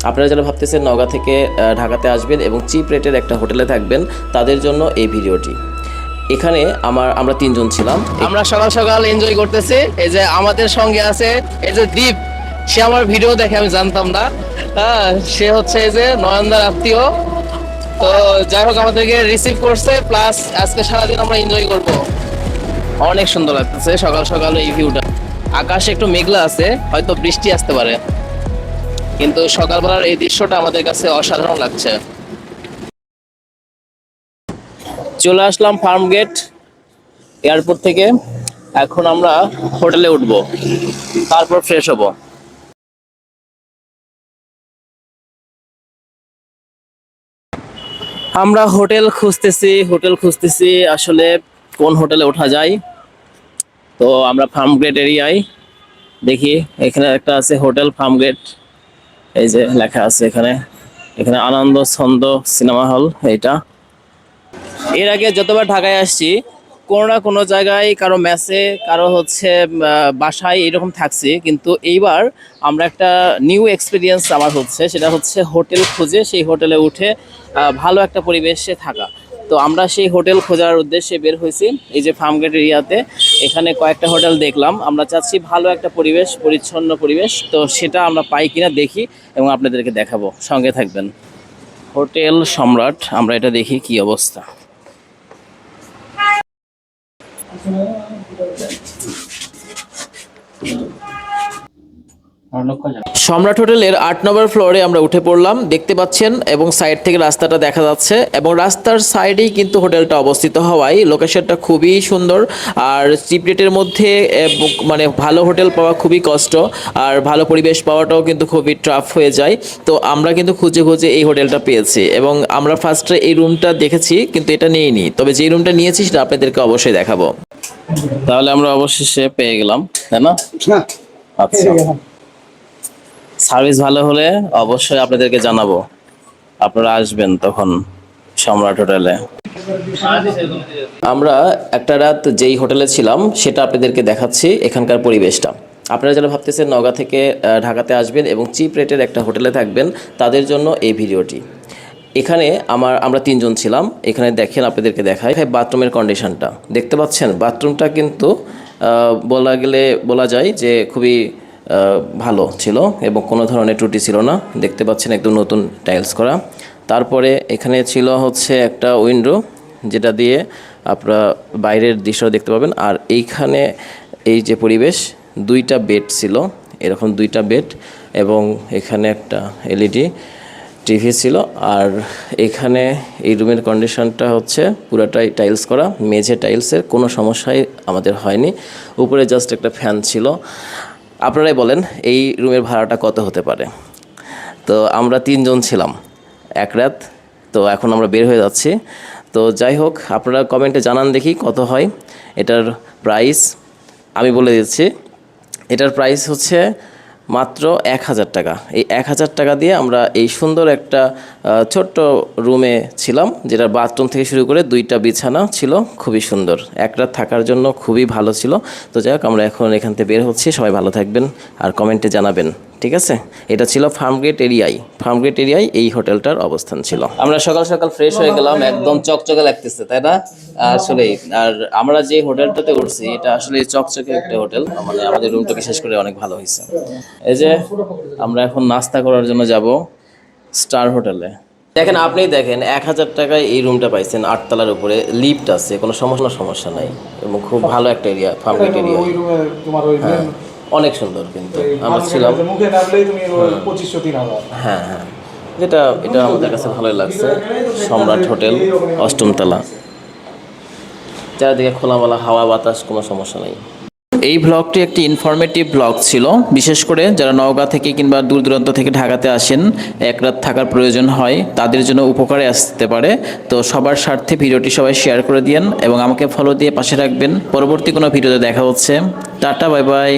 আপনারা যারা ভাবতেছেন নওগাঁ থেকে ঢাকাতে আসবেন এবং চিপ রেটের একটা হোটেলে থাকবেন, তাদের জন্য এই ভিডিওটি। এখানে আমরা তিনজন ছিলাম। আমরা সকাল সকাল এনজয় করতেছি। এই যে আমাদের সঙ্গে আছে এই যে দীপ, সে আমার ভিডিও দেখে, আমি জানতাম না। হ্যাঁ, সে হচ্ছে এই যে নয়নদার আত্মীয়। তো যাই হোক, আমাদেরকে রিসিভ করছে, প্লাস আজকে সারাদিন আমরা এনজয় করব। অনেক সুন্দর লাগতেছে সকাল সকাল এই ভিউটা। আকাশে একটু মেঘলা আছে, হয়তো বৃষ্টি আসতে পারে, কিন্তু সকালবেলার এই দৃশ্যটা আমাদের কাছে অসাধারণ লাগছে। চলে আসলাম ফার্ম গেট এয়ারপোর্ট থেকে। এখন আমরা হোটেলে উঠব, তারপর ফ্রেশ হব। আমরা হোটেল খুঁজতেছি আসলে কোন হোটেলে ওঠা যায়। তো আমরা ফার্ম গেট এরিয়ায় দেখি, এখানে একটা আছে হোটেল ফার্ম গেট, এই যে লেখা আছে এখানে। এখানে আনন্দ ছন্দ সিনেমা হল এইটা। এর আগে যতবার ঢাকায় আসছি, কোনো না কোনো জায়গায় কারো মেসে, কারো হচ্ছে বাসায় এরকম থাকছি, কিন্তু এইবার আমরা একটা নিউ এক্সপিরিয়েন্স আমার হচ্ছে, সেটা হচ্ছে হোটেল খুঁজে সেই হোটেলে উঠে ভালো একটা পরিবেশে থাকা। তো আমরা সেই হোটেল খোঁজার উদ্দেশ্যে বের হয়েছি এই যে ফার্মগেট এরিয়াতে। এখানে কয়েকটা হোটেল দেখলাম, আমরা চাচ্ছি ভালো একটা পরিবেশ, পরিচ্ছন্ন পরিবেশ। তো সেটা আমরা পাই কিনা দেখি এবং আপনাদেরকে দেখাবো, সঙ্গে থাকবেন। হোটেল সম্রাট, আমরা এটা দেখি কি অবস্থা। সম্রাট হোটেলের 8 নম্বর ফ্লোরে আমরা উঠে পড়লাম, দেখতে পাচ্ছেন, এবং সাইড থেকে রাস্তাটা দেখা যাচ্ছে, এবং রাস্তার সাইডেই কিন্তু হোটেলটা অবস্থিত হওয়ায় লোকেশনটা খুবই সুন্দর। আর চিপ রেটের মধ্যে মানে ভালো হোটেল পাওয়া খুবই কষ্ট, আর ভালো পরিবেশ পাওয়াটাও কিন্তু খুবই টাফ হয়ে যায়। তো আমরা কিন্তু খুঁজে খুঁজে এই হোটেলটা পেয়েছি, এবং আমরা ফার্স্টে এই রুমটা দেখেছি কিন্তু এটা নিইনি, তবে যে রুমটা নিয়েছি সেটা আপনাদেরকে অবশ্যই দেখাবো। তাহলে আমরা অবশেষে পেয়ে গেলাম, তাই না? আচ্ছা, সার্ভিস ভালো হলে অবশ্যই আপনাদেরকে জানাবো, আপনারা আসবেন তখন সম্রাট হোটেলে। আমরা একটা রাত যেই হোটেলে ছিলাম সেটা আপনাদেরকে দেখাচ্ছি, এখানকার পরিবেশটা। আপনারা যারা ভাবতেছেন নওগাঁ থেকে ঢাকাতে আসবেন এবং চিপ রেটের একটা হোটেলে থাকবেন, তাদের জন্য এই ভিডিওটি। এখানে আমরা তিনজন ছিলাম। এখানে দেখেন, আপনাদেরকে দেখাই বাথরুমের কন্ডিশনটা দেখতে পাচ্ছেন। বাথরুমটা কিন্তু বলা যায় যে খুবই ভালো ছিল এবং কোনো ধরনের ত্রুটি ছিল না। দেখতে পাচ্ছেন একদম নতুন টাইলস করা। তারপরে এখানে ছিল হচ্ছে একটা উইন্ডো, যেটা দিয়ে আপনারা বাইরের দৃশ্য দেখতে পাবেন। আর এইখানে এই যে পরিবেশ, দুইটা বেড ছিল, এরকম দুইটা বেড, এবং এখানে একটা এলইডি টিভি ছিল। আর এখানে এই রুমের কন্ডিশনটা হচ্ছে পুরোটাই টাইলস করা, মেঝে টাইলসের, কোনো সমস্যাই আমাদের হয়নি। উপরে জাস্ট একটা ফ্যান ছিল। আপনারাই বলেন এই রুমের ভাড়াটা কত হতে পারে? তো আমরা তিনজন ছিলাম এক রাত। তো এখন আমরা বের হয়ে যাচ্ছি। তো যাই হোক, আপনারা কমেন্টে জানান দেখি কত হয় এটার প্রাইস। আমি বলে দিচ্ছি, এটার প্রাইস হচ্ছে মাত্র 1000 টাকা। এই 1000 টাকা দিয়ে আমরা এই সুন্দর একটা ছোট্ট রুমে ছিলাম, যেটা বাথরুম থেকে শুরু করে দুইটা বিছানা ছিল, খুবই সুন্দর, এক রাত থাকার জন্য খুবই ভালো ছিল। তো যাই হোক, আমরা এখন এখান থেকে বের হচ্ছি। সবাই ভালো থাকবেন আর কমেন্টে জানাবেন, ঠিক আছে? এটা ছিল ফার্মগেট এরিয়ায় এই হোটেলটার অবস্থান ছিল। আমরা সকাল সকাল ফ্রেশ হয়ে গেলাম, একদম চকচকে লাগতেছে, তাই না? আসলেই। আর আমরা যে হোটেলটাতে উঠছি এটা আসলে চকচকে একটা হোটেল, মানে আমাদের রুমটা বিশেষ করে অনেক ভালো হয়েছে। এই যে আমরা এখন নাস্তা করার জন্য যাব স্টার হোটেলে। দেখেন, আপনি দেখেন, 1000 টাকায় এই রুমটা পাইছেন, 8 তলার উপরে, লিফট আছে, কোনো সমস্যা নাই, এবং খুব ভালো একটা এরিয়া, ফার্মগেট এরিয়া। অনেক সুন্দর, কিন্তু আমরা ছিলাম। হ্যাঁ হ্যাঁ, এটা আমাদের কাছে ভালোই লাগছে। সম্রাট হোটেল, 8ম তলা, চারিদিকে খোলামেলা হাওয়া বাতাস, কোনো সমস্যা নেই। এই ব্লগটি একটি ইনফরমেটিভ ব্লগ ছিল, বিশেষ করে যারা নওগাঁ থেকে কিংবা দূর দূরান্ত থেকে ঢাকাতে আসেন, এক রাত থাকার প্রয়োজন হয়, তাদের জন্য উপকারে আসতে পারে। তো সবার স্বার্থে ভিডিওটি সবাই শেয়ার করে দিয়েন এবং আমাকে ফলো দিয়ে পাশে রাখবেন। পরবর্তী কোনো ভিডিওতে দেখা হচ্ছে। Tata, bye bye.